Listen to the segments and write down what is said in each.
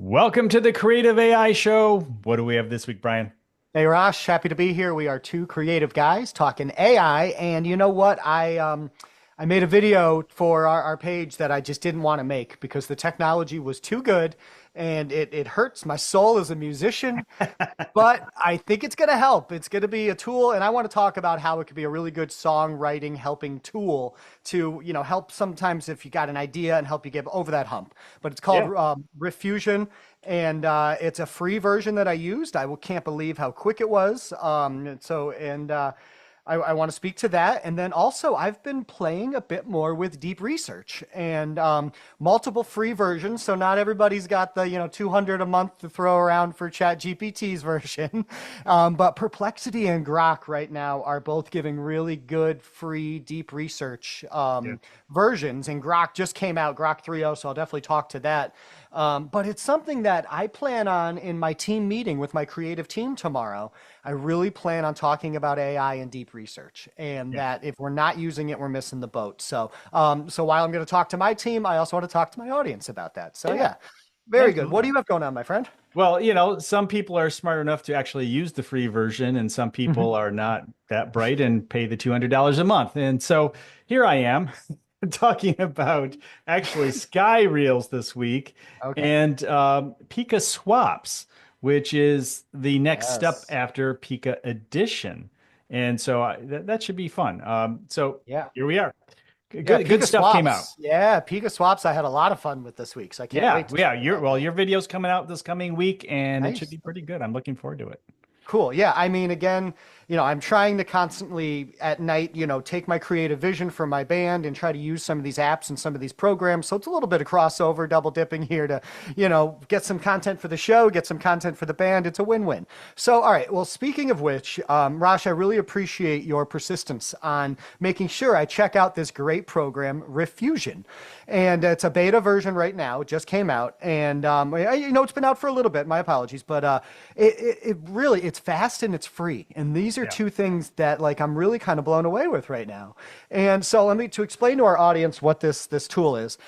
Welcome to the Creative AI Show. What do we have this week, Brian? Hey Rosh, happy to be here. We are two creative guys talking AI, and you know what? I made a video for our page that I just didn't want to make because the technology was too good, and it hurts my soul as a musician. But I think it's going to help. It's going to be a tool, and I want to talk about how it could be a really good songwriting helping tool to help sometimes if you got an idea and help you get over that hump. But it's called Yeah. Riffusion, and it's a free version that I used. Can't believe how quick it was. I want to speak to that. And then also, I've been playing a bit more with deep research and multiple free versions. So not everybody's got the 200 a month to throw around for Chat GPT's version. But Perplexity and Grok right now are both giving really good free deep research Yeah. versions. And Grok just came out, Grok 3.0, so I'll definitely talk to that. But it's something that I plan on in my team meeting with my creative team tomorrow. I really plan on talking about AI and deep research, and Yeah. that if we're not using it, we're missing the boat. So while I'm going to talk to my team, I also want to talk to my audience about that. So Yeah. yeah, very good. What do Absolutely. you have going on, my friend? Well, some people are smart enough to actually use the free version, and some Mhm. people are not that bright and pay the $200 a month. And so here I am talking about actually Sky Reels this week Okay. and Pika Swaps, which is the next step Yes. after Pika Edition. And so that should be fun. So Yeah. here we are. Yeah. Good Pika stuff came out. swaps. Yeah. Pika swaps. I had a lot of fun with this week, so I can't Yeah, wait to yeah. talk Your about well, that. your video's coming out this coming week, and it should Nice. be pretty good. I'm looking forward to it. Cool. Yeah. I mean, again, I'm trying to constantly at night, take my creative vision for my band and try to use some of these apps and some of these programs. So it's a little bit of crossover, double dipping here to, get some content for the show, get some content for the band. It's a win-win. So, all right. Well, speaking of which, Rosh, I really appreciate your persistence on making sure I check out this great program, Riffusion. And it's a beta version right now. It just came out. And, it's been out for a little bit. My apologies. But it really, it's fast and it's free. And these are Yeah. two things that like I'm really kind of blown away with right now. And so to explain to our audience what this tool is.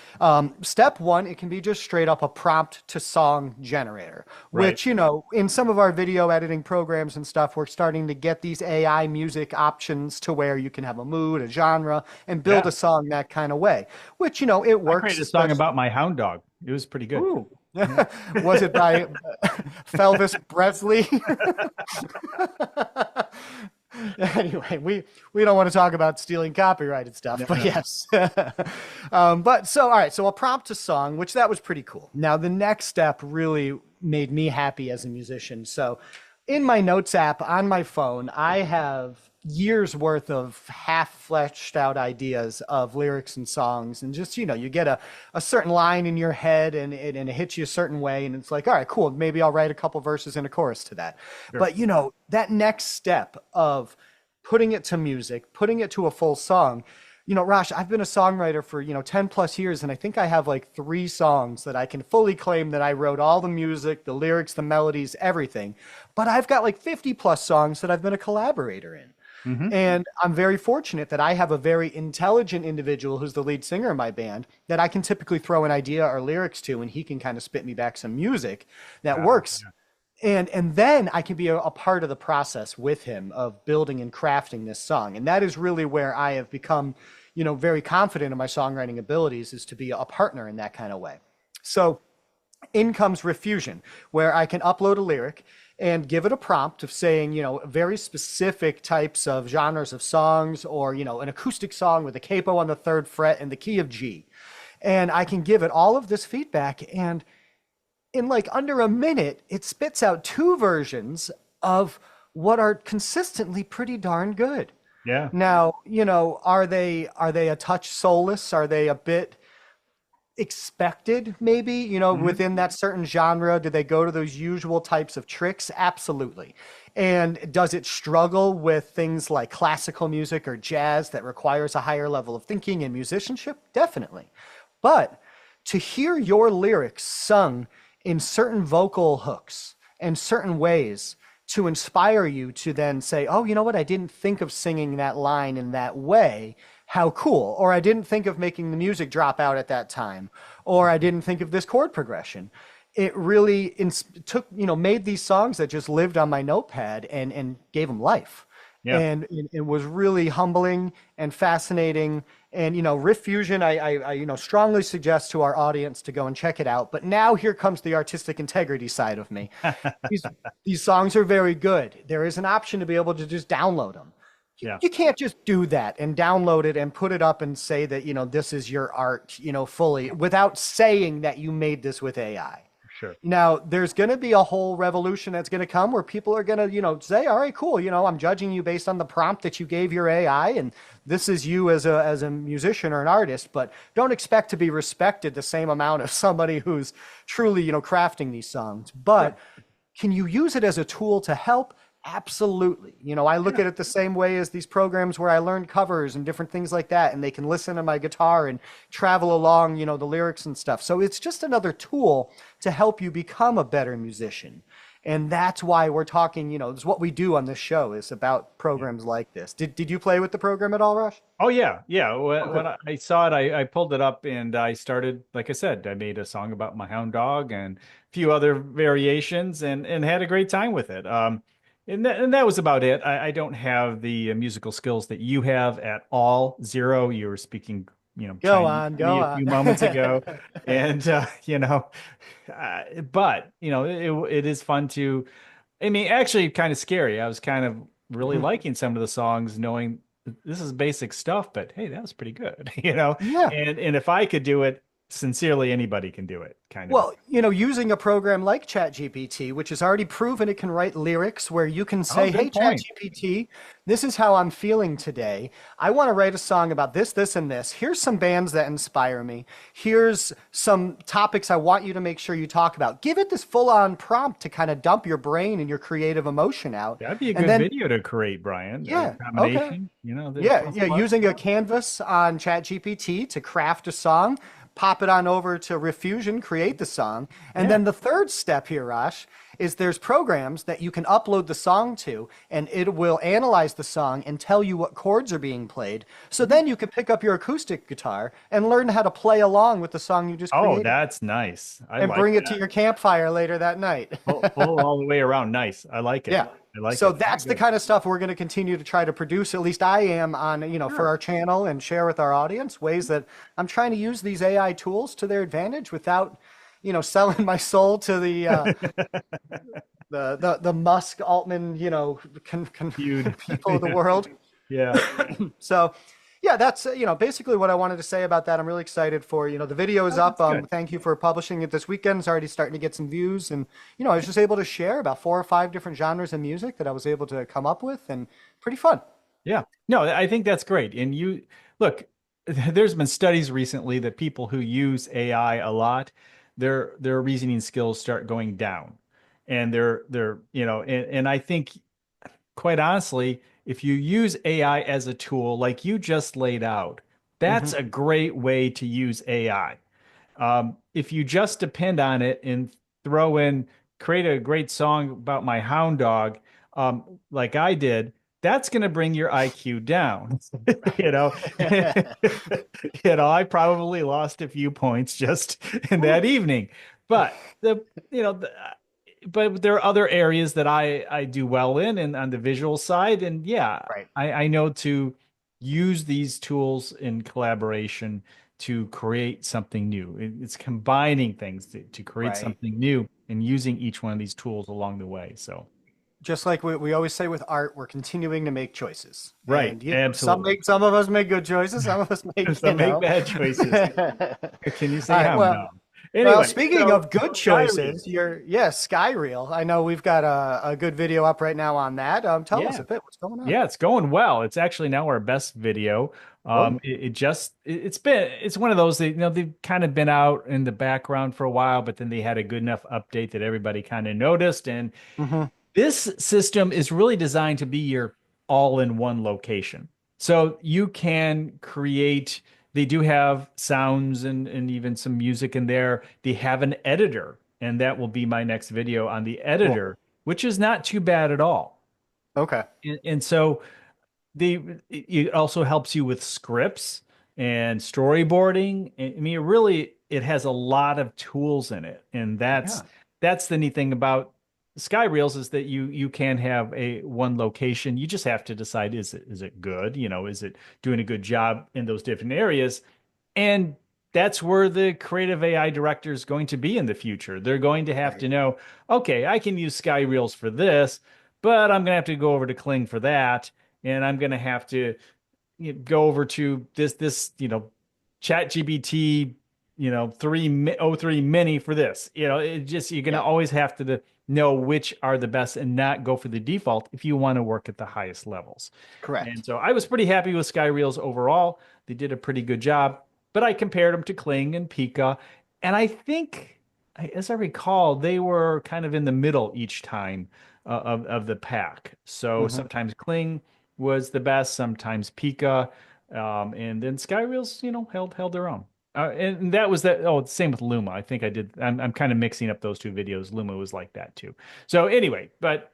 Step one, it can be just straight up a prompt to song generator, Right. which in some of our video editing programs and stuff, we're starting to get these AI music options to where you can have a mood, a genre, and build Yeah. a song that kind of way. Which it I works, created a song especially. about my hound dog. It was pretty good. Ooh. Yeah. Was it by Felvis Presley? Anyway, we don't want to talk about stealing copyrighted stuff, No, but no. yes. But so all right, so I'll prompt a song, which that was pretty cool. Now the next step really made me happy as a musician. So in my notes app on my phone, I have years worth of half fleshed out ideas of lyrics and songs. And just, you get a certain line in your head and it hits you a certain way. And it's like, all right, cool. Maybe I'll write a couple verses and a chorus to that. Sure. But, that next step of putting it to music, putting it to a full song, Rosh, I've been a songwriter for, 10 plus years, and I think I have like three songs that I can fully claim that I wrote all the music, the lyrics, the melodies, everything. But I've got like 50 plus songs that I've been a collaborator in. Hmm. And I'm very fortunate that I have a very intelligent individual who's the lead singer in my band that I can typically throw an idea or lyrics to, and he can kind of spit me back some music that works. And then I can be a part of the process with him of building and crafting this song. And that is really where I have become, very confident in my songwriting abilities, is to be a partner in that kind of way. So in comes Riffusion, where I can upload a lyric and give it a prompt of saying, very specific types of genres of songs, or, an acoustic song with a capo on the third fret and the key of G. And I can give it all of this feedback. And in like under a minute, it spits out two versions of what are consistently pretty darn good. Yeah. Now, are they a touch soulless? Are they a bit expected, maybe, Hmm. within that certain genre? Do they go to those usual types of tricks? Absolutely. And does it struggle with things like classical music or jazz that requires a higher level of thinking and musicianship? Definitely. But to hear your lyrics sung in certain vocal hooks and certain ways to inspire you to then say, oh, you know what? I didn't think of singing that line in that way. How cool. Or I didn't think of making the music drop out at that time. Or I didn't think of this chord progression. it really took, made these songs that just lived on my notepad and gave them life. Yeah. And it was really humbling and fascinating. And, Riffusion, strongly suggest to our audience to go and check it out. But now here comes the artistic integrity side of me. These, these songs are very good. There is an option to be able to just download them. Yeah. You can't just do that and download it and put it up and say that, this is your art, fully without saying that you made this with AI. Sure. Now, there's going to be a whole revolution that's going to come where people are going to, say, all right, cool, I'm judging you based on the prompt that you gave your AI, and this is you as a musician or an artist, but don't expect to be respected the same amount as somebody who's truly, crafting these songs. But can you use it as a tool to help? Absolutely. I look at it the same way as these programs where I learn covers and different things like that, and they can listen to my guitar and travel along, the lyrics and stuff. So it's just another tool to help you become a better musician. And that's why we're talking, it's what we do on this show is about programs like this. Did you play with the program at all, Rush? Oh yeah, yeah. When I saw it, I pulled it up and I started, like I said, I made a song about my hound dog and a few other variations and had a great time with it. And that was about it. I don't have the musical skills that you have at all. Zero. You were speaking, Go Chinese on, to me go a few moments on. ago, and but it is fun to. I mean, actually, kind of scary. I was kind of really liking some of the songs, knowing this is basic stuff, but hey, that was pretty good, Yeah. And if I could do it, sincerely, anybody can do it, kind of. Well, using a program like ChatGPT, which has already proven it can write lyrics, where you can Oh, say, hey, good point. ChatGPT, this is how I'm feeling today. I want to write a song about this, this, and this. Here's some bands that inspire me. Here's some topics I want you to make sure you talk about. Give it this full-on prompt to kind of dump your brain and your creative emotion out. That'd be a And good then, video to create, Brian. A yeah, okay. combination, the Yeah, plus yeah, plus. using a canvas on ChatGPT to craft a song, pop it on over to Riffusion, create the song. And Yeah. then the third step here, Rosh, is there's programs that you can upload the song to, and it will analyze the song and tell you what chords are being played. So then you can pick up your acoustic guitar and learn how to play along with the song you just Oh, created that's nice. I and like bring it to that. your campfire later that night. Full all the way around. Nice. I like it. Yeah. I like So it. Very that's the good. kind of stuff we're going to continue to try to produce. At least I am on, for Sure. our channel and share with our audience ways that I'm trying to use these AI tools to their advantage without, selling my soul to the Musk Altman, Feud. people of the world. Yeah. So, yeah, that's basically what I wanted to say about that. I'm really excited for the video is Oh, up. that's good. Thank you for publishing it this weekend. It's already starting to get some views, and I was just able to share about 4 or 5 different genres of music that I was able to come up with, and pretty fun. Yeah. No, I think that's great. And you look, there's been studies recently that people who use AI a lot, their reasoning skills start going down. And and I think quite honestly, if you use AI as a tool like you just laid out, that's Hmm. a great way to use AI. If you just depend on it and throw in, create a great song about my hound dog, like I did, that's going to bring your IQ down. you know, I probably lost a few points just in that evening, but you know, the, but there are other areas that I do well in and on the visual side. And yeah, Right. I know to use these tools in collaboration to create something new. It's combining things to create Right. something new and using each one of these tools along the way. So, Just like we always say with art, we're continuing to make choices. right, And absolutely. some of us make good choices, some of us make, Some make bad choices. Can you All say right, how? well, No. well, Anyway, speaking so of good Skyrim. choices, Skyreel. I know we've got a good video up right now on that. Tell us Yeah. a bit. What's going on? Yeah, it's going well. It's actually now our best video. Oh, It's one of those that they've kind of been out in the background for a while, but then they had a good enough update that everybody kind of noticed. And hmm, this system is really designed to be your all-in-one location. So you can create, they do have sounds and even some music in there. They have an editor, and that will be my next video on the cool. editor, which is not too bad at all. Okay. And so it also helps you with scripts and storyboarding. I mean, it really it has a lot of tools in it, and Yeah. that's the neat thing about Sky Reels is that you can have a one location. You just have to decide is it good? You know, is it doing a good job in those different areas? And that's where the creative AI director is going to be in the future. They're going to have Right. to know, okay, I can use Sky Reels for this, but I'm going to have to go over to Kling for that, and I'm going to have to go over to this chat gpt 303 mini for this. It just, you're going to Yeah. always have to know which are the best and not go for the default if you want to work at the highest levels. And Correct. so I was pretty happy with Sky Reels overall. They did a pretty good job, but I compared them to Kling and Pika, and I think, as I recall, they were kind of in the middle each time of the pack. So Hmm. sometimes Kling was the best, sometimes Pika, and then Sky Reels, held their own. And that was that. Oh, same with Luma. I think I did. I'm kind of mixing up those two videos. Luma was like that too. So anyway, but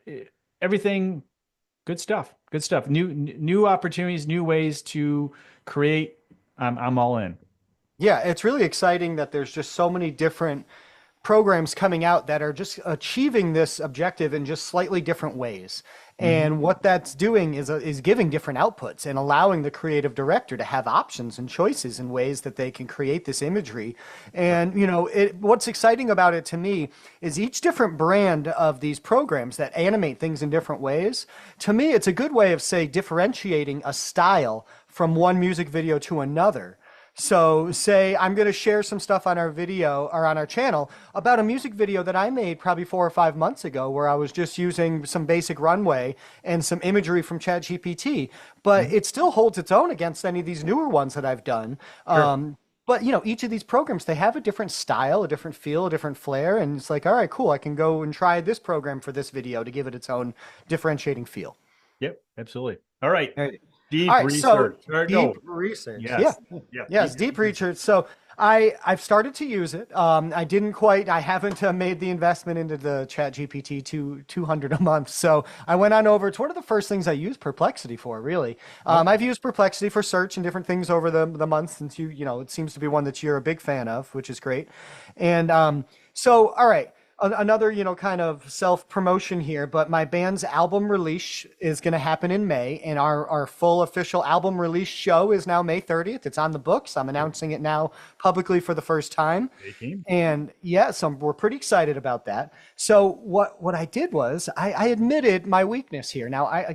everything, good stuff. Good stuff. New opportunities, new ways to create. I'm all in. Yeah, it's really exciting that there's just so many different programs coming out that are just achieving this objective in just slightly different ways. Hmm. And what that's doing is giving different outputs and allowing the creative director to have options and choices in ways that they can create this imagery. And what's exciting about it to me is each different brand of these programs that animate things in different ways. To me, it's a good way of, say, differentiating a style from one music video to another. So, say I'm going to share some stuff on our video or on our channel about a music video that I made probably 4 or 5 months ago, where I was just using some basic runway and some imagery from ChatGPT, but Hmm. it still holds its own against any of these newer ones that I've done. Sure. But each of these programs, they have a different style, a different feel, a different flair, and it's like, all right, cool, I can go and try this program for this video to give it its own differentiating feel. Yep. Absolutely. All right. All right. All Deep right, so research. All right, deep go. research. Yeah. Yes. Yeah. Yes, deep Deep research. research. So I've started to use it. I haven't made the investment into the Chat GPT 200 a month. So I went on over. It's one of the first things I use Perplexity for, really. Okay. I've used Perplexity for search and different things over the months since it seems to be one that you're a big fan of, which is great. And so, all right. Another, kind of self-promotion here, but my band's album release is going to happen in May, and our full official album release show is now May 30th. It's on the books. I'm announcing it now publicly for the first time. 18. And yeah, so we're pretty excited about that. So what I did was I admitted my weakness here. Now, I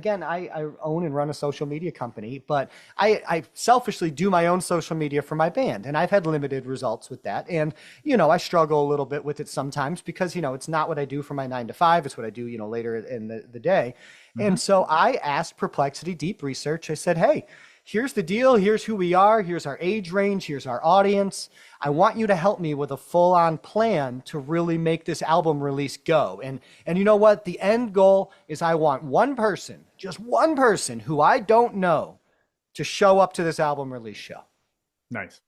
own and run a social media company, but I selfishly do my own social media for my band, and I've had limited results with that. And I struggle a little bit with it sometimes because it's not what I do for my 9 to 5. It's what I do later in the day. Hmm. And so I asked Perplexity Deep Research. I said, hey, here's the deal. Here's who we are. Here's our age range. Here's our audience. I want you to help me with a full-on plan to really make this album release go. And you know what? The end goal is I want one person, just one person who I don't know, to show up to this album release show. Nice.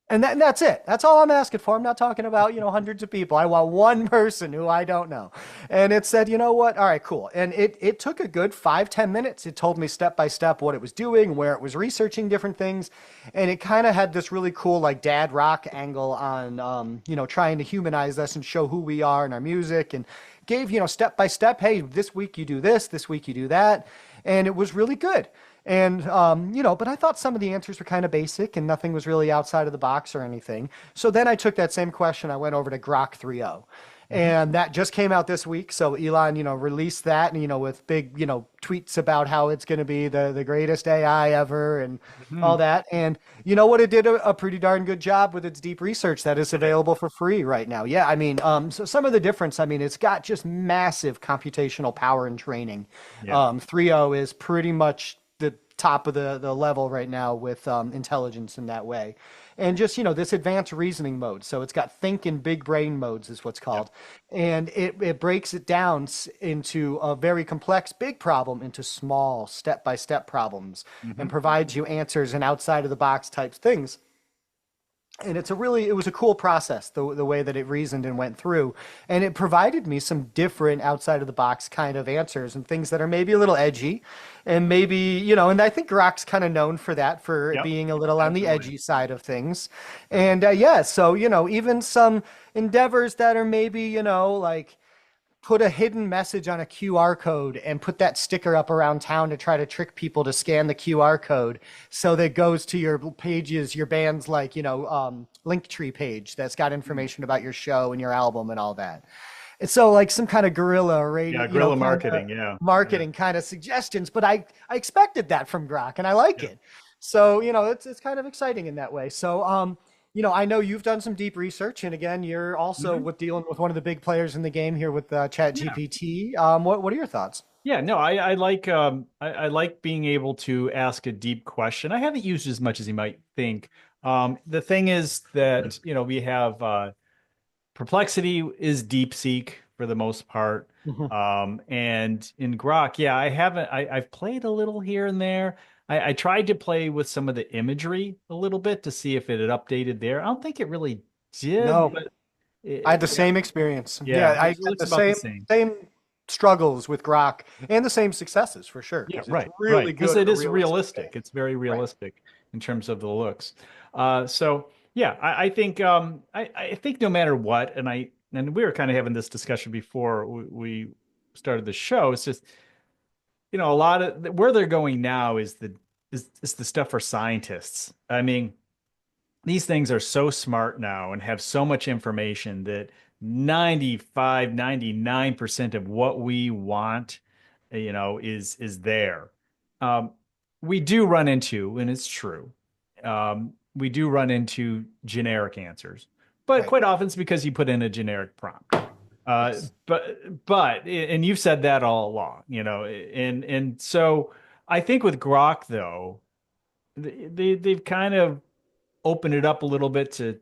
And that's it. That's all I'm asking for. I'm not talking about, hundreds of people. I want one person who I don't know. And it said, you know what? All right, cool. And it took a good 5-10 minutes. It told me step by step what it was doing, where it was researching different things. And it kind of had this really cool, like, dad rock angle on, trying to humanize us and show who we are in our music, and gave, step by step, hey, this week you do this week you do that. And it was really good. And, but I thought some of the answers were kind of basic and nothing was really outside of the box or anything. So then I took that same question. I went over to Grok 3.0. Hmm. And that just came out this week. So Elon, released that, and, with big, tweets about how it's going to be the greatest AI ever and all Hmm. that. And you know what? It did a pretty darn good job with its deep research that is available for free right now. Yeah. I mean, so some of the difference, it's got just massive computational power and training. Yeah. 3.0 is pretty much the top of the level right now with intelligence in that way. And just, this advanced reasoning mode. So it's got think and big brain modes is what's Yep. called. And it breaks it down into a very complex big problem into small step-by-step problems and Hmm. provides you answers and outside of the box types things. And it was a cool process, the way that it reasoned and went through. And it provided me some different outside of the box kind of answers and things that are maybe a little edgy. And maybe, and I think Grok's kind of known for that, for Yep, being a little on the absolutely. edgy side of things. And yeah, so, even some endeavors that are maybe, like put a hidden message on a QR code and put that sticker up around town to try to trick people to scan the QR code so that it goes to your pages, your band's like, Linktree page that's got information about your show and your album and all that. And so like some kind of guerrilla radio, Yeah, guerrilla kind of marketing. Yeah, yeah, marketing kind of suggestions, but I expected that from Grok and I like yeah. it. So, it's kind of exciting in that way. So, I know you've done some deep research, and again, you're also Mhm. with dealing with one of the big players in the game here with Chat Yeah. GPT. What are your thoughts? Yeah, no, I like being able to ask a deep question. I haven't used as much as you might think. The thing is that, we have Perplexity is deep seek for the most part. Mhm. And in Grok, yeah, I've played a little here and there. I tried to play with some of the imagery a little bit to see if it had updated there. I don't think it really did, No, but I had the yeah, same experience. Yeah, yeah, I it had looks the about the same same. same struggles with Grok and the same successes for sure Yeah, because it's right, right. really Because good it for is realistic realistic. things. It's very Right. realistic in terms of the looks. So yeah, I think I think no matter what, and we were kind of having this discussion before we started the show. It's just a lot of where they're going now is the stuff for scientists. I mean, these things are so smart now and have so much information that 99% of what we want, is there. Um, we do run into, and it's true, we do run into generic answers, but Right. quite often it's because you put in a generic prompt. Yes. And you've said that all along, and so I think with Grok though, they've kind of open it up a little bit to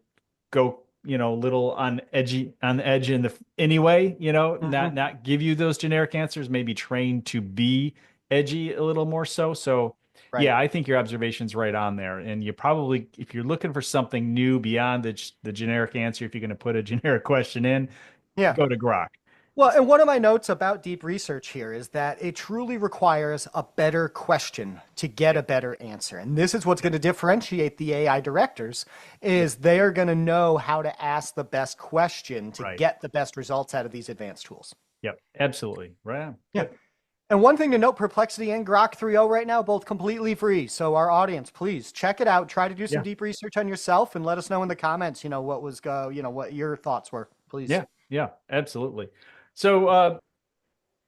go, a little on the edge in the anyway, Hmm. not give you those generic answers, maybe train to be edgy a little more so. So Right. yeah, I think your observation's right on there. And you probably, if you're looking for something new beyond the generic answer, if you're going to put a generic question in, Yeah. go to Grok. Well, and one of my notes about deep research here is that it truly requires a better question to get Yep. a better answer. And this is what's going Yep. to differentiate the AI directors Yep. is they are going to know how to ask the best question to Right. get the best results out of these advanced tools. Yep. Absolutely. Right on. Yeah. Good. And one thing to note, Perplexity and Grok 3.0 right now, both completely free. So our audience, please check it out. Try to do some Yeah. deep research on yourself and let us know in the comments, what your thoughts were, please. Yeah. Yeah. Absolutely. So,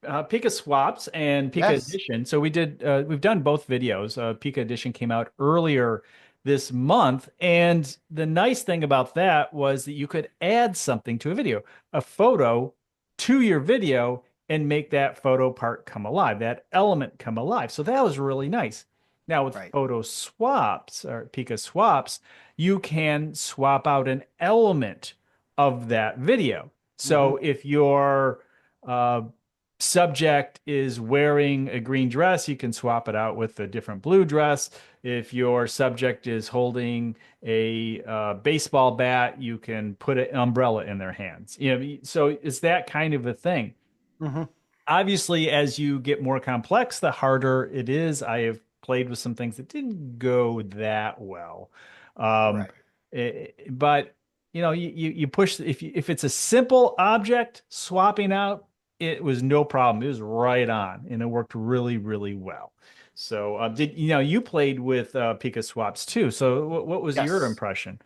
Pika swaps and Pika Yes. edition. So we've done both videos. Pika edition came out earlier this month, and the nice thing about that was that you could add something to a video, a photo to your video, and make that photo part come alive, that element come alive. So that was really nice. Now with Right. photo swaps or Pika swaps, you can swap out an element of that video. Hmm. So if your uh, subject is wearing a green dress, you can swap it out with a different blue dress. If your subject is holding a baseball bat, you can put an umbrella in their hands. So it's that kind of a thing. Hmm. Obviously, as you get more complex, the harder it is. I have played with some things that didn't go that well. Um, Right. but you push if it's a simple object swapping out, it was no problem. It was right on, and it worked really, really well. So, did you played with Pika swaps too? So, what was your Yes. impression?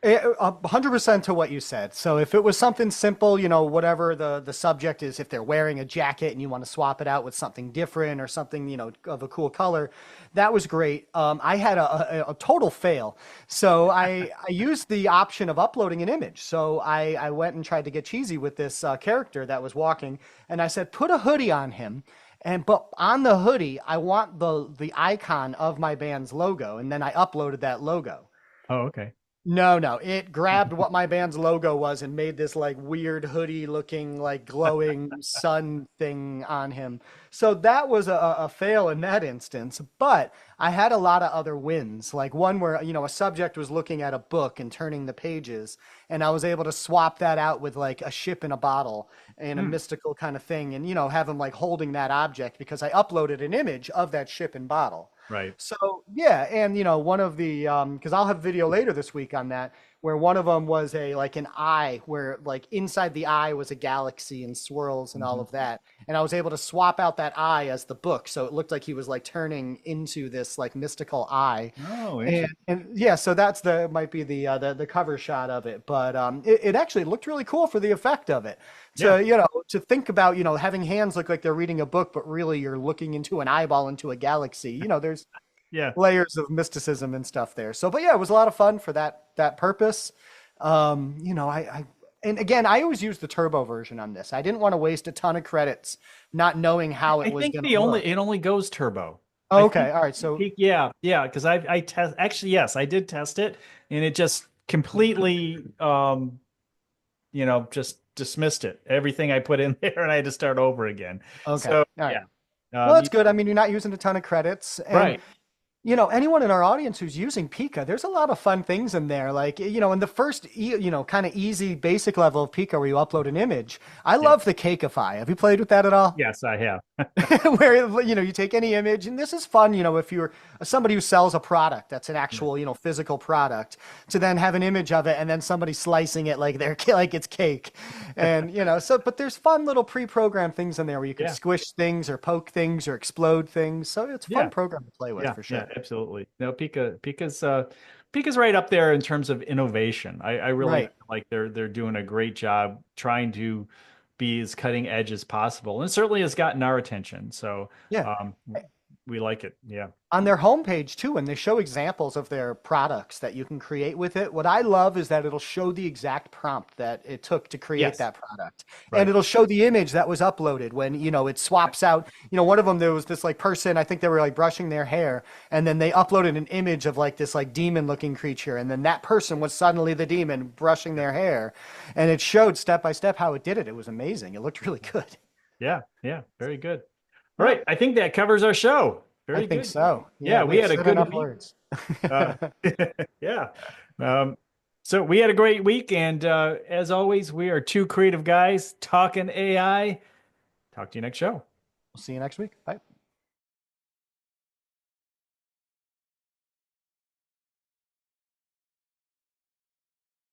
100% to what you said. So if it was something simple, whatever the subject is, if they're wearing a jacket and you want to swap it out with something different or something, of a cool color, that was great. I had a total fail. So I used the option of uploading an image. So I went and tried to get cheesy with this character that was walking, and I said, put a hoodie on him. But on the hoodie, I want the icon of my band's logo, and then I uploaded that logo. Oh, okay. No, no. It grabbed what my band's logo was and made this like weird hoodie looking like glowing sun thing on him. So that was a fail in that instance. But I had a lot of other wins. Like one where, a subject was looking at a book and turning the pages, and I was able to swap that out with like a ship in a bottle and a Hmm, mystical kind of thing, and have him like holding that object because I uploaded an image of that ship and bottle. right. So yeah, and one of the because I'll have video later this week on that where one of them was a like an eye where like inside the eye was a galaxy and swirls and all Mhm. of that, and I was able to swap out that eye as the book, so it looked like he was like turning into this like mystical eye, Oh, interesting. and yeah, so that's the might be the cover shot of it, but it actually looked really cool for the effect of it. Yeah, To to think about having hands look like they're reading a book, but really you're looking into an eyeball into a galaxy. There's yeah. layers of mysticism and stuff there. So, but yeah, it was a lot of fun for that purpose. I and again, I always use the turbo version on this. I didn't want to waste a ton of credits not knowing how I it was think going to the only look. it only goes turbo. I Oh, okay, think, all right. So yeah, yeah, because I test actually yes, I did test it and it just completely just dismissed it. Everything I put in there and I had to start over again. okay, So all right. yeah. Well, You, that's good. I mean, you're not using a ton of credits, and right. anyone in our audience who's using Pika, there's a lot of fun things in there. Like, in the first, kind of easy basic level of Pika where you upload an image, I Yeah. love the Cakeify. Have you played with that at all? Yes, I have. Where you take any image, and this is fun, if you're somebody who sells a product that's an Yeah. actual physical product, to then have an image of it and then somebody slicing it like they're like it's cake, and so but there's fun little pre-programmed things in there where you could Yeah. squish things or poke things or explode things, so it's a fun Yeah. program to play with Yeah, for yeah, sure. absolutely. No, Pika's right up there in terms of innovation. I really Right. feel like they're doing a great job trying to be as cutting edge as possible, and it certainly has gotten our attention. So Yeah. um, we like it. Yeah. On their homepage too, and they show examples of their products that you can create with it. What I love is that it'll show the exact prompt that it took to create Yes. that product. And Right. it'll show the image that was uploaded when, it swaps out. One of them, there was this like person, I think they were like brushing their hair, and then they uploaded an image of like this like demon looking creature. And then that person was suddenly the demon brushing their hair. And it showed step by step how it did it. It was amazing. It looked really good. Yeah. Yeah. Very good. All Well, right. I think that covers our show. I Very think good. so. Yeah, Yeah, we we have had a said good enough week. words. Uh, yeah. Um, so we had a great week, and as always, we are two creative guys talking AI. Talk to you next show. We'll see you next week. Bye.